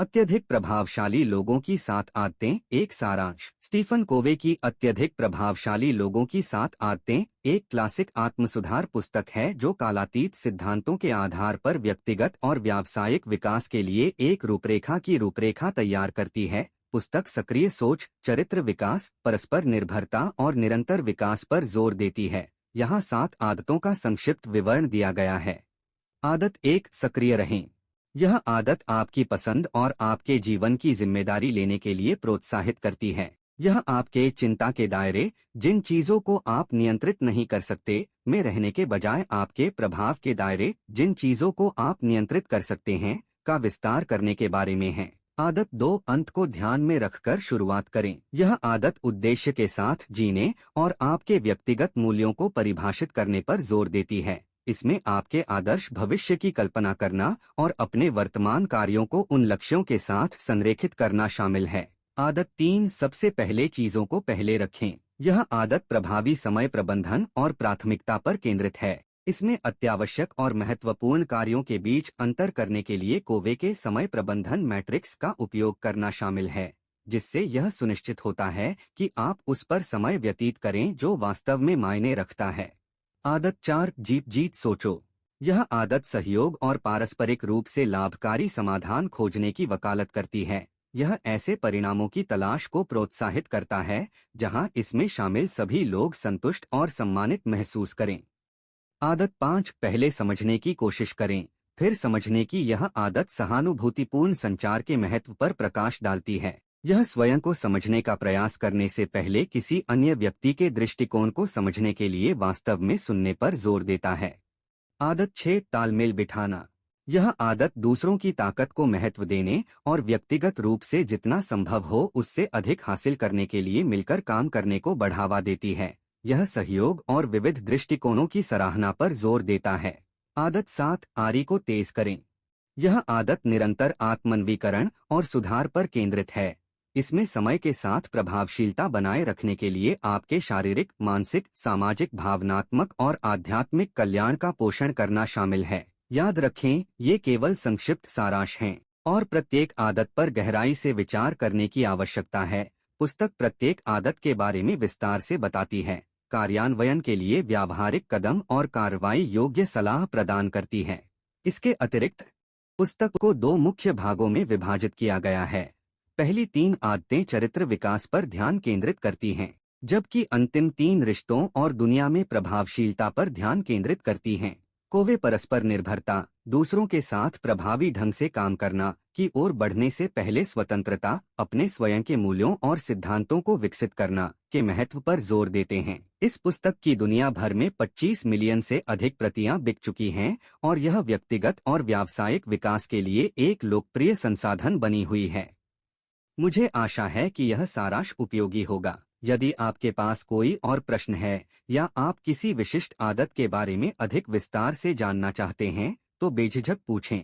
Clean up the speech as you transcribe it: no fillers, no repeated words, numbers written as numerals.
अत्यधिक प्रभावशाली लोगों की 7 आदतें, एक सारांश। स्टीफन कोवे की अत्यधिक प्रभावशाली लोगों की 7 आदतें एक क्लासिक आत्मसुधार पुस्तक है जो कालातीत सिद्धांतों के आधार पर व्यक्तिगत और व्यावसायिक विकास के लिए एक रूपरेखा तैयार करती है। पुस्तक सक्रिय सोच, चरित्र विकास, परस्पर निर्भरता और निरंतर विकास पर जोर देती है। यहाँ 7 आदतों का संक्षिप्त विवरण दिया गया है। आदत 1, सक्रिय रहें। यह आदत आपकी पसंद और आपके जीवन की जिम्मेदारी लेने के लिए प्रोत्साहित करती है। यह आपके चिंता के दायरे, जिन चीजों को आप नियंत्रित नहीं कर सकते, में रहने के बजाय आपके प्रभाव के दायरे, जिन चीजों को आप नियंत्रित कर सकते हैं, का विस्तार करने के बारे में है। आदत 2, अंत को ध्यान में रखकर शुरुआत करें। यह आदत उद्देश्य के साथ जीने और आपके व्यक्तिगत मूल्यों को परिभाषित करने पर जोर देती है। इसमें आपके आदर्श भविष्य की कल्पना करना और अपने वर्तमान कार्यों को उन लक्ष्यों के साथ संरेखित करना शामिल है। आदत 3, सबसे पहले चीजों को पहले रखें। यह आदत प्रभावी समय प्रबंधन और प्राथमिकता पर केंद्रित है। इसमें अत्यावश्यक और महत्वपूर्ण कार्यों के बीच अंतर करने के लिए कोवे के समय प्रबंधन मैट्रिक्स का उपयोग करना शामिल है, जिससे यह सुनिश्चित होता है कि आप उस पर समय व्यतीत करें जो वास्तव में मायने रखता है। आदत 4, जीत जीत सोचो। यह आदत सहयोग और पारस्परिक रूप से लाभकारी समाधान खोजने की वकालत करती है। यह ऐसे परिणामों की तलाश को प्रोत्साहित करता है जहां इसमें शामिल सभी लोग संतुष्ट और सम्मानित महसूस करें। आदत 5, पहले समझने की कोशिश करें, फिर समझने की। यह आदत सहानुभूतिपूर्ण संचार के महत्व पर प्रकाश डालती है। यह स्वयं को समझने का प्रयास करने से पहले किसी अन्य व्यक्ति के दृष्टिकोण को समझने के लिए वास्तव में सुनने पर जोर देता है। आदत 6, तालमेल बिठाना। यह आदत दूसरों की ताकत को महत्व देने और व्यक्तिगत रूप से जितना संभव हो उससे अधिक हासिल करने के लिए मिलकर काम करने को बढ़ावा देती है। यह सहयोग और विविध दृष्टिकोणों की सराहना पर जोर देता है। आदत 7, आरी को तेज करें। यह आदत निरंतर आत्मनवीकरण और सुधार पर केंद्रित है। इसमें समय के साथ प्रभावशीलता बनाए रखने के लिए आपके शारीरिक, मानसिक, सामाजिक, भावनात्मक और आध्यात्मिक कल्याण का पोषण करना शामिल है। याद रखें, ये केवल संक्षिप्त सारांश हैं और प्रत्येक आदत पर गहराई से विचार करने की आवश्यकता है। पुस्तक प्रत्येक आदत के बारे में विस्तार से बताती है, कार्यान्वयन के लिए व्यावहारिक कदम और कार्रवाई योग्य सलाह प्रदान करती है। इसके अतिरिक्त पुस्तक को 2 मुख्य भागों में विभाजित किया गया है। पहली 3 आदतें चरित्र विकास पर ध्यान केंद्रित करती हैं, जबकि अंतिम 3 रिश्तों और दुनिया में प्रभावशीलता पर ध्यान केंद्रित करती हैं। कोवे परस्पर निर्भरता, दूसरों के साथ प्रभावी ढंग से काम करना की ओर बढ़ने से पहले स्वतंत्रता, अपने स्वयं के मूल्यों और सिद्धांतों को विकसित करना के महत्व पर जोर देते हैं। इस पुस्तक की दुनिया भर में 25 मिलियन से अधिक प्रतियां बिक चुकी हैं और यह व्यक्तिगत और व्यावसायिक विकास के लिए एक लोकप्रिय संसाधन बनी हुई है। मुझे आशा है कि यह सारांश उपयोगी होगा। यदि आपके पास कोई और प्रश्न है या आप किसी विशिष्ट आदत के बारे में अधिक विस्तार से जानना चाहते हैं, तो बेझिझक पूछें।